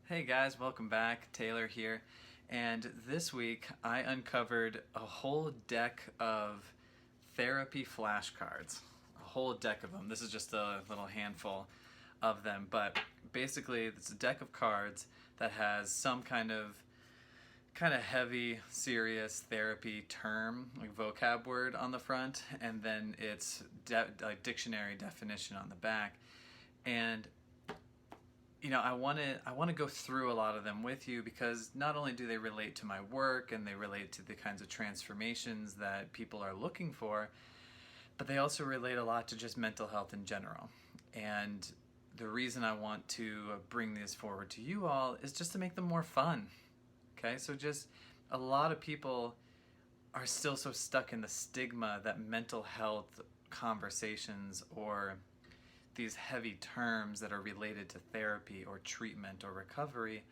Hey guys, welcome back. Taylor here. And this week I uncovered a whole deck of therapy flashcards. A whole deck of them. This is just a little handful of them, but basically it's a deck of cards that has some kind of heavy, serious therapy term, like vocab word on the front, and then it's like dictionary definition on the back. And I want to go through a lot of them with you because not only do they relate to my work and they relate to the kinds of transformations that people are looking for, but they also relate a lot to just mental health in general. And the reason I want to bring these forward to you all is just to make them more fun. Okay? So just a lot of people are still so stuck in the stigma that mental health conversations or these heavy terms that are related to therapy or treatment or recovery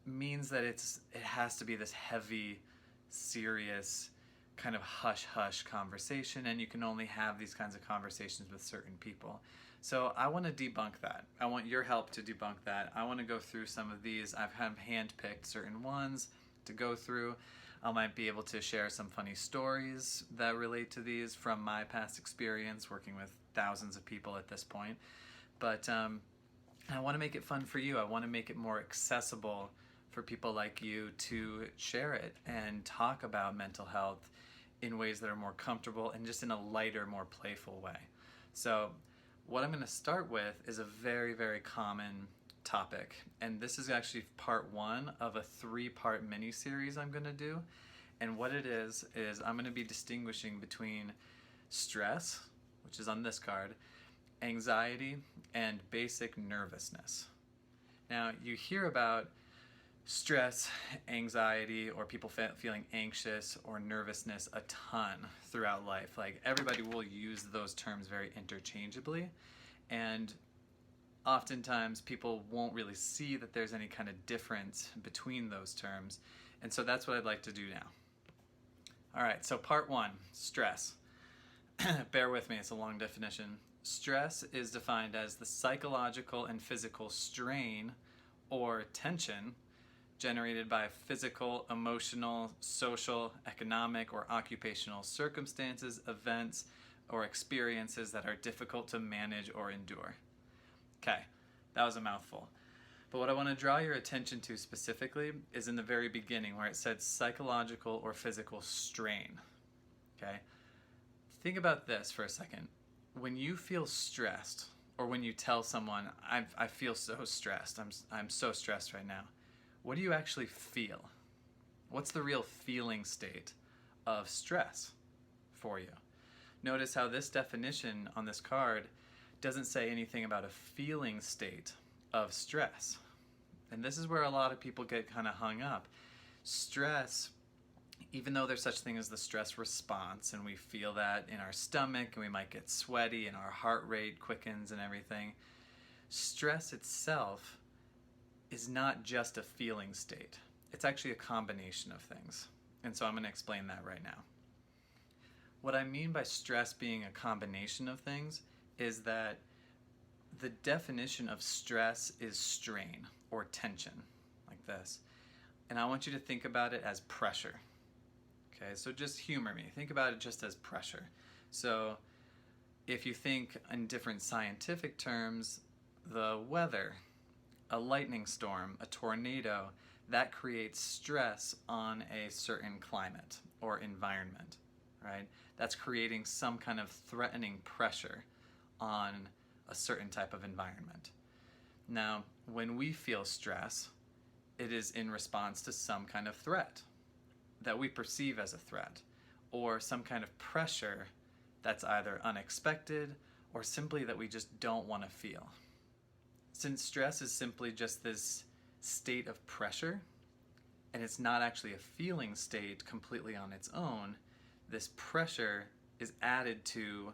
means that it has to be this heavy, serious, kind of hush-hush conversation, and you can only have these kinds of conversations with certain people. So I want to debunk that. I want your help to debunk that. I want to go through some of these. I've kind of handpicked certain ones to go through. I might be able to share some funny stories that relate to these from my past experience working with thousands of people at this point. But I want to make it fun for you. I want to make it more accessible for people like you to share it and talk about mental health in ways that are more comfortable and just in a lighter, more playful way. So what I'm going to start with is a very, very common topic. And this is actually part one of a 3-part mini-series I'm going to do. And what it is I'm going to be distinguishing between stress, which is on this card, anxiety, and basic nervousness. Now, you hear about stress, anxiety, or people feeling anxious or nervousness a ton throughout life. Like, everybody will use those terms very interchangeably, and oftentimes people won't really see that there's any kind of difference between those terms, and so that's what I'd like to do now. All right, so part one, stress. Bear with me, it's a long definition. Stress is defined as the psychological and physical strain or tension generated by physical, emotional, social, economic, or occupational circumstances, events, or experiences that are difficult to manage or endure. Okay, that was a mouthful. But what I want to draw your attention to specifically is in the very beginning where it said psychological or physical strain. Okay? Think about this for a second. When you feel stressed, or when you tell someone, I feel so stressed, I'm so stressed right now, what do you actually feel? What's the real feeling state of stress for you? Notice how this definition on this card doesn't say anything about a feeling state of stress. And this is where a lot of people get kind of hung up. Stress, even though there's such thing as the stress response, and we feel that in our stomach, and we might get sweaty, and our heart rate quickens and everything, stress itself is not just a feeling state. It's actually a combination of things. And so I'm going to explain that right now. What I mean by stress being a combination of things is that the definition of stress is strain or tension, like this. And I want you to think about it as pressure. Okay, so just humor me. Think about it just as pressure. So if you think in different scientific terms, the weather, a lightning storm, a tornado, that creates stress on a certain climate or environment, right? That's creating some kind of threatening pressure on a certain type of environment. Now, when we feel stress, it is in response to some kind of threat that we perceive as a threat, or some kind of pressure that's either unexpected or simply that we just don't want to feel. Since stress is simply just this state of pressure, and it's not actually a feeling state completely on its own, this pressure is added to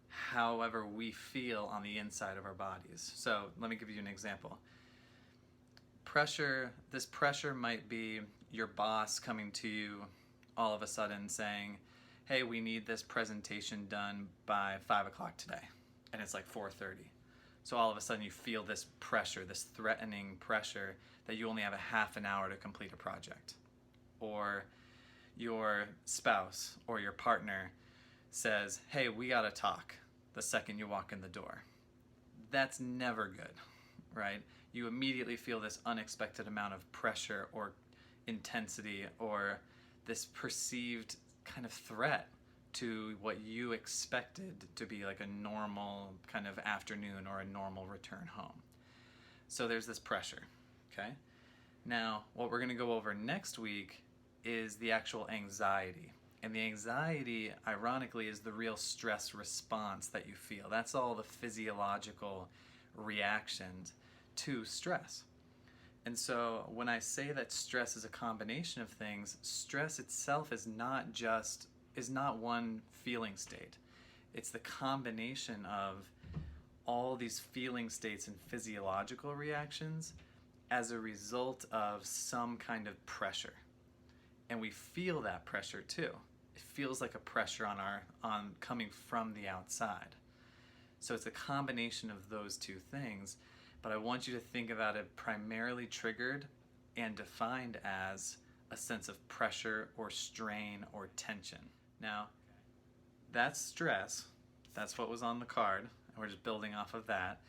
however we feel on the inside of our bodies. So let me give you an example. This pressure might be your boss coming to you all of a sudden saying, hey, we need this presentation done by 5 o'clock today. And it's like 4:30. So all of a sudden you feel this pressure, this threatening pressure that you only have a half an hour to complete a project. Or your spouse or your partner says, hey, we gotta talk the second you walk in the door. That's never good, right? You immediately feel this unexpected amount of pressure or intensity or this perceived kind of threat to what you expected to be like a normal kind of afternoon or a normal return home. So there's this pressure, okay? Now, what we're going to go over next week is the actual anxiety. And the anxiety, ironically, is the real stress response that you feel. That's all the physiological reactions to stress. And so when I say that stress is a combination of things, stress itself is not one feeling state. It's the combination of all these feeling states and physiological reactions as a result of some kind of pressure. And we feel that pressure too. It feels like a pressure on coming from the outside. So it's a combination of those two things, but I want you to think about it primarily triggered and defined as a sense of pressure or strain or tension. Now, that's stress. That's what was on the card, and we're just building off of that.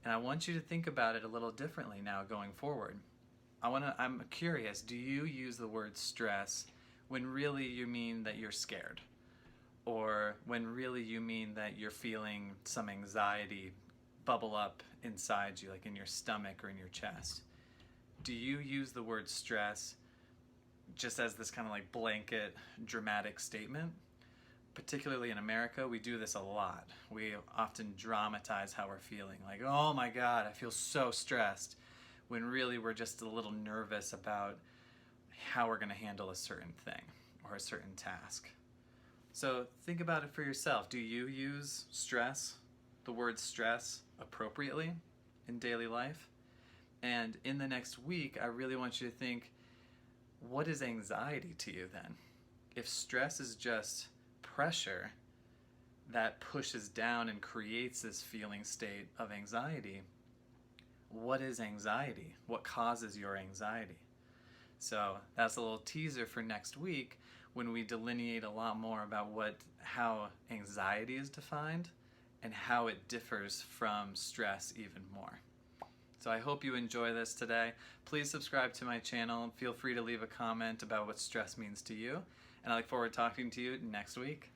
And I want you to think about it a little differently now going forward. I'm curious, do you use the word stress when really you mean that you're scared? Or when really you mean that you're feeling some anxiety bubble up inside you, like in your stomach or in your chest? Do you use the word stress just as this kind of like blanket dramatic statement? Particularly in America, we do this a lot. We often dramatize how we're feeling, like, oh my God, I feel so stressed, when really we're just a little nervous about how we're going to handle a certain thing or a certain task. So think about it for yourself. Do you use stress, the word stress, appropriately in daily life? And in the next week, I really want you to think, what is anxiety to you then? If stress is just pressure that pushes down and creates this feeling state of anxiety, what is anxiety? What causes your anxiety? So that's a little teaser for next week when we delineate a lot more about how anxiety is defined and how it differs from stress even more. So I hope you enjoy this today. Please subscribe to my channel and feel free to leave a comment about what stress means to you. And I look forward to talking to you next week.